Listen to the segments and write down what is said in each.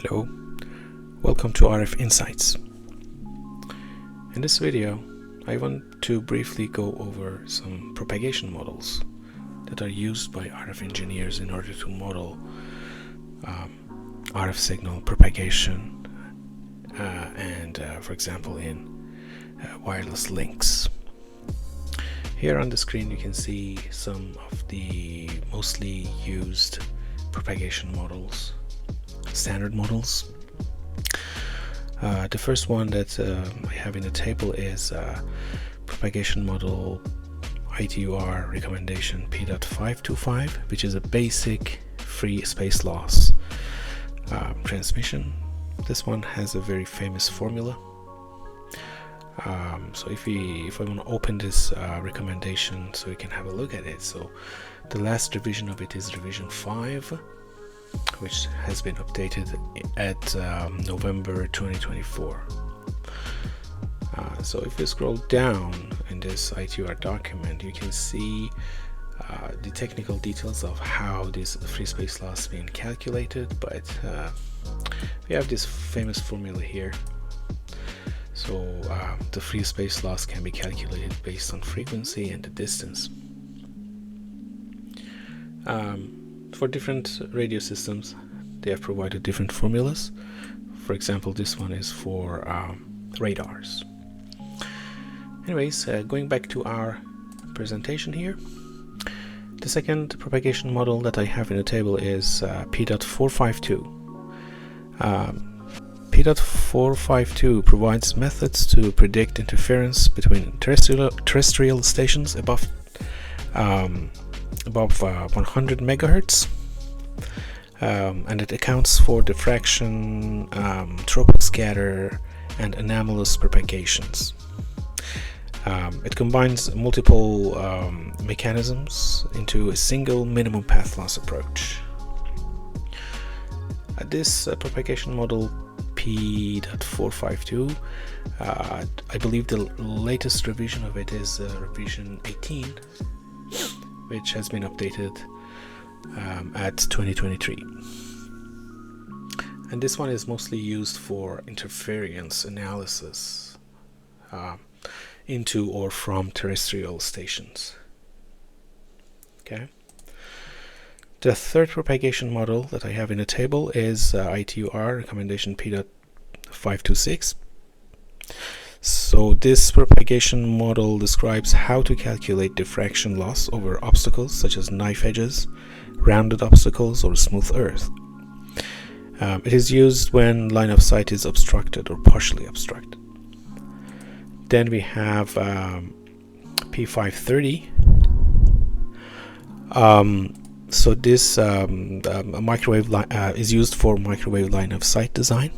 Hello, welcome to RF Insights. In this video, I want to briefly go over some propagation models that are used by RF engineers in order to model RF signal propagation and for example in wireless links. Here on the screen you can see some of the mostly used propagation models, standard models. The first one that I have in the table is propagation model ITUR recommendation P.525, which is a basic free space loss transmission. This one has a very famous formula. So if I want to open this recommendation so we can have a look at it. So the last revision of it is revision 5, which has been updated at November 2024. So if you scroll down in this ITUR document, you can see the technical details of how this free space loss is being calculated, but we have this famous formula here. So the free space loss can be calculated based on frequency and the distance. For different radio systems, they have provided different formulas. For example, this one is for radars. Anyways, going back to our presentation here, the second propagation model that I have in the table is P.452. P.452 provides methods to predict interference between terrestrial stations above 100 megahertz, and it accounts for diffraction, troposcatter, and anomalous propagations. It combines multiple mechanisms into a single minimum path loss approach. This propagation model P.452, I believe the latest revision of it is revision 18, which has been updated at 2023. And this one is mostly used for interference analysis into or from terrestrial stations. Okay. The third propagation model that I have in the table is ITUR recommendation P.526. So this propagation model describes how to calculate diffraction loss over obstacles such as knife edges, rounded obstacles, or smooth earth. It is used when line of sight is obstructed or partially obstructed. Then we have P.530. So this microwave is used for microwave line of sight design.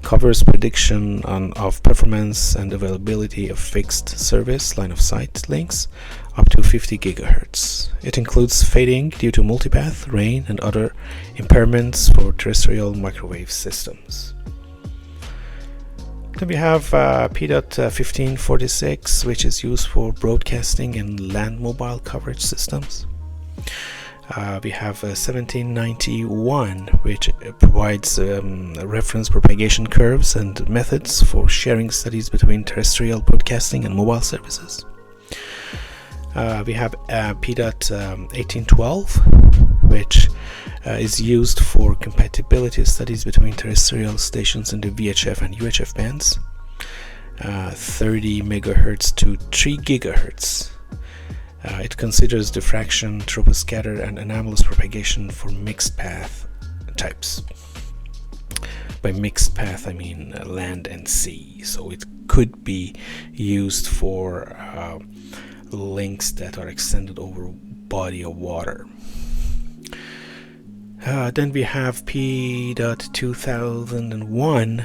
Covers prediction of performance and availability of fixed service line of sight links up to 50 gigahertz. It includes fading due to multipath, rain, and other impairments for terrestrial microwave systems. Then we have P.1546, which is used for broadcasting and land mobile coverage systems. We have 1791, which provides reference propagation curves and methods for sharing studies between terrestrial broadcasting and mobile services. We have P.1812, which is used for compatibility studies between terrestrial stations in the VHF and UHF bands, 30 megahertz to 3 gigahertz. It considers diffraction, troposcatter, and anomalous propagation for mixed path types. By mixed path, I mean land and sea. So it could be used for links that are extended over body of water. Then we have P.2001,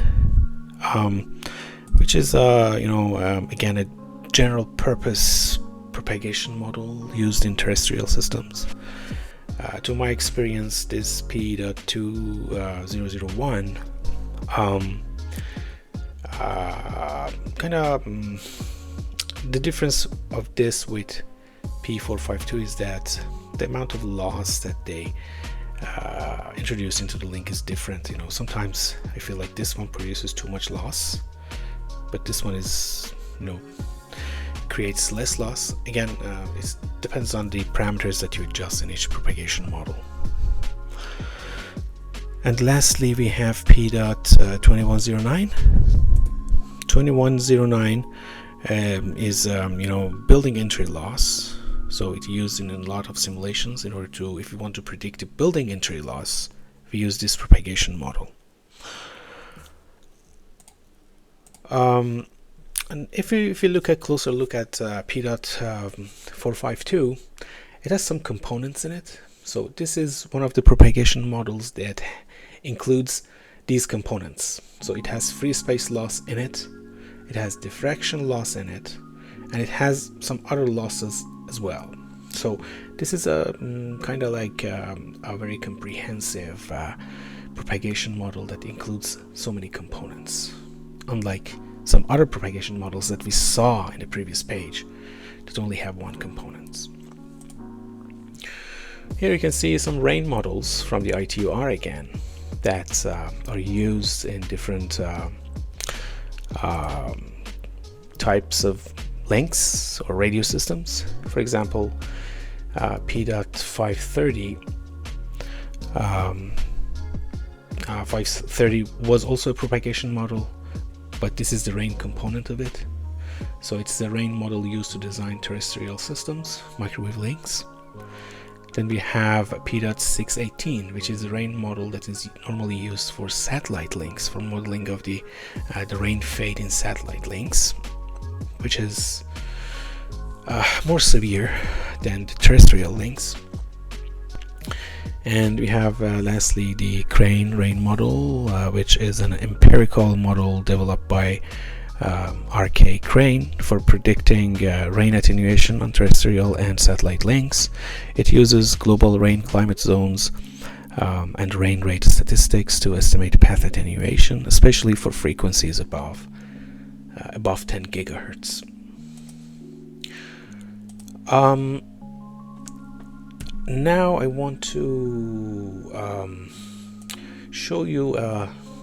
which is again a general purpose propagation model used in terrestrial systems. To my experience, this P.2001 the difference of this with P.452 is that the amount of loss that they introduced into the link is different. You know, sometimes I feel like this one produces too much loss, but this one is, you know, creates less loss. Again, it depends on the parameters that you adjust in each propagation model. And lastly, we have P.2109. 2109 is you know, building entry loss. So it's used in a lot of simulations in order to, if you want to predict the building entry loss, we use this propagation model. And if you look at closer look at P.452, it has some components in it. So this is one of the propagation models that includes these components. So it has free space loss in it, it has diffraction loss in it, and it has some other losses as well. So this is a kind of like a very comprehensive propagation model that includes so many components, unlike some other propagation models that we saw in the previous page that only have one component. Here you can see some rain models from the ITUR again that are used in different types of links or radio systems. For example, P.530 530 was also a propagation model, but this is the rain component of it. So it's the rain model used to design terrestrial systems, microwave links. Then we have P.618, which is the rain model that is normally used for satellite links, for modeling of the rain fade in satellite links, which is more severe than the terrestrial links. And we have lastly the Crane rain model, which is an empirical model developed by RK Crane for predicting rain attenuation on terrestrial and satellite links. It uses global rain climate zones and rain rate statistics to estimate path attenuation, especially for frequencies above 10 gigahertz. Now I want to show you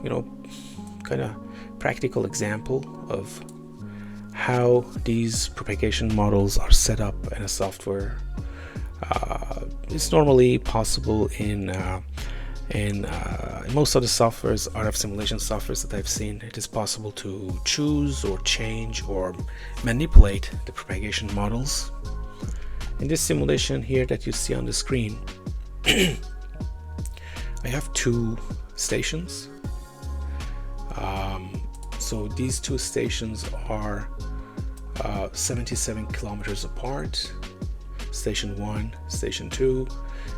you know, kind of practical example of how these propagation models are set up in a software. It's normally possible in most of the softwares, RF simulation softwares that I've seen. It is possible to choose or change or manipulate the propagation models. In this simulation here that you see on the screen, I have two stations. So these two stations are 77 kilometers apart. Station 1, Station 2.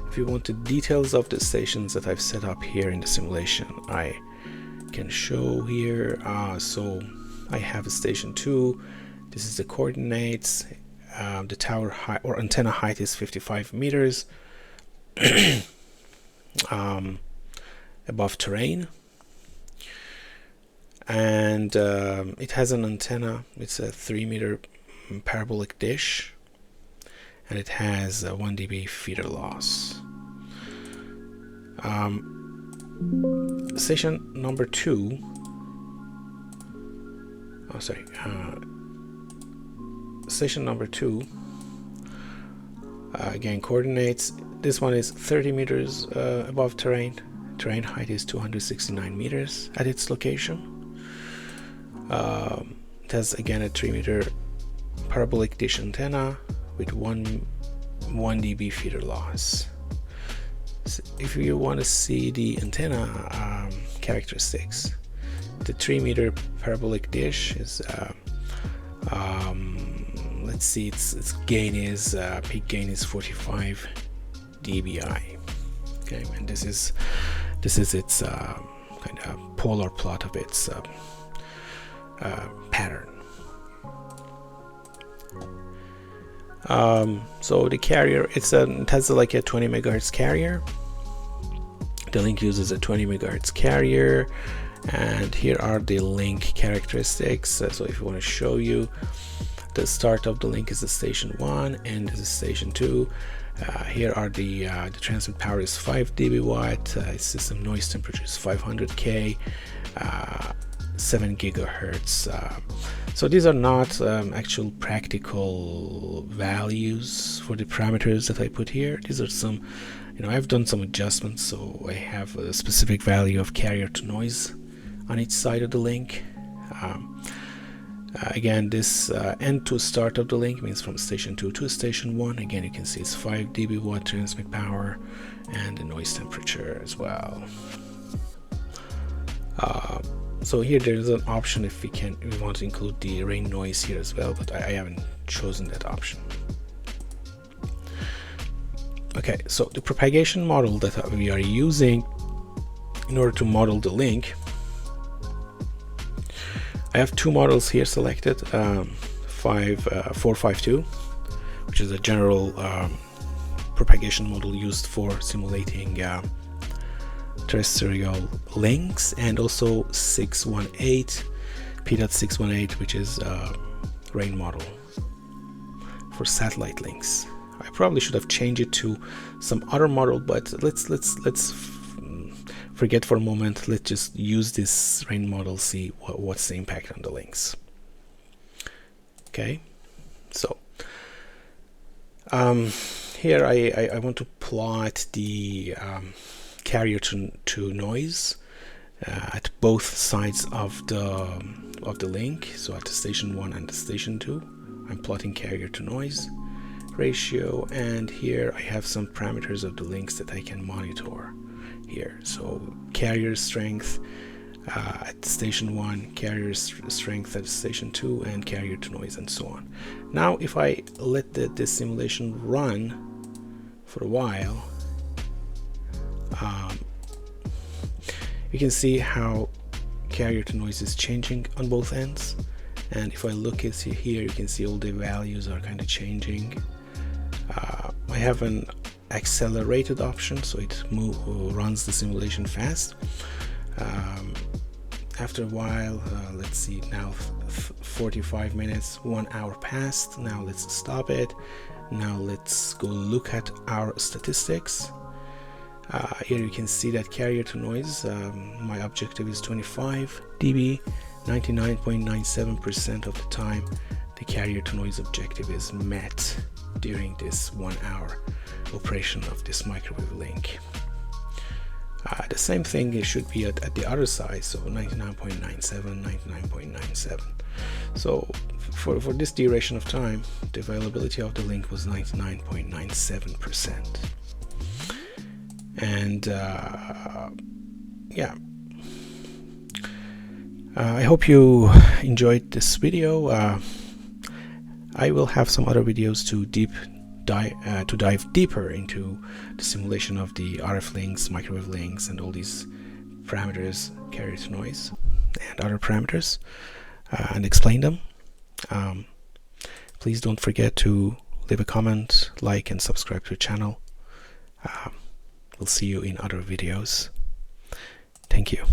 If you want the details of the stations that I've set up here in the simulation, I can show here. So I have a Station 2. This is the coordinates. The tower height or antenna height is 55 meters above terrain. And it has an antenna. It's a 3-meter parabolic dish, and it has 1 dB feeder loss. Station number 2. Station number 2. Again, coordinates. This one is 30 meters above terrain. Terrain height is 269 meters at its location. It has again a 3-meter parabolic dish antenna with 1 dB feeder loss. So if you want to see the antenna characteristics, the 3-meter parabolic dish is let's see, its gain is peak gain is 45 dBi. Okay, and this is its kind of polar plot of its pattern. So the carrier, it has like a 20 megahertz carrier. The link uses a 20 megahertz carrier, and here are the link characteristics. So if you want to show you, the start of the link is the Station 1 and this is Station 2. Here are the transmit power is 5 dB, system noise temperature is 500K, 7 gigahertz. So these are not actual practical values for the parameters that I put here. These are some, I've done some adjustments, so I have a specific value of carrier to noise on each side of the link. Again, this end to start of the link means from station 2 to station 1. Again, you can see it's 5 dB transmit power and the noise temperature as well. So here there is an option if we want to include the rain noise here as well, but I haven't chosen that option. Okay, so the propagation model that we are using in order to model the link, I have two models here selected, 452, which is a general propagation model used for simulating terrestrial links, and also 618, P.618, which is a rain model for satellite links. I probably should have changed it to some other model, but let's forget for a moment. Let's just use this rain model, see what's the impact on the links. Okay, so here I want to plot the carrier to noise at both sides of the link. So at the station 1 and the station 2, I'm plotting carrier to noise ratio, and here I have some parameters of the links that I can monitor here. So carrier strength at station 1, carrier strength at station 2, and carrier to noise, and so on. Now if I let this simulation run for a while, you can see how carrier to noise is changing on both ends. And if I look at here, you can see all the values are kind of changing. I have an accelerated option, so it runs the simulation fast. After a while, let's see, now 45 minutes, 1 hour passed. Now let's stop it. Now let's go look at our statistics. Here you can see that carrier to noise, my objective is 25 dB. 99.97% of the time the carrier to noise objective is met during this 1 hour operation of this microwave link. The same thing it should be at the other side, so 99.97, 99.97. So for this duration of time, the availability of the link was 99.97%. And yeah, I hope you enjoyed this video. I will have some other videos to dive deeper into the simulation of the RF links, microwave links, and all these parameters, carrier to noise, and other parameters, and explain them. Please don't forget to leave a comment, like, and subscribe to the channel. We'll see you in other videos. Thank you.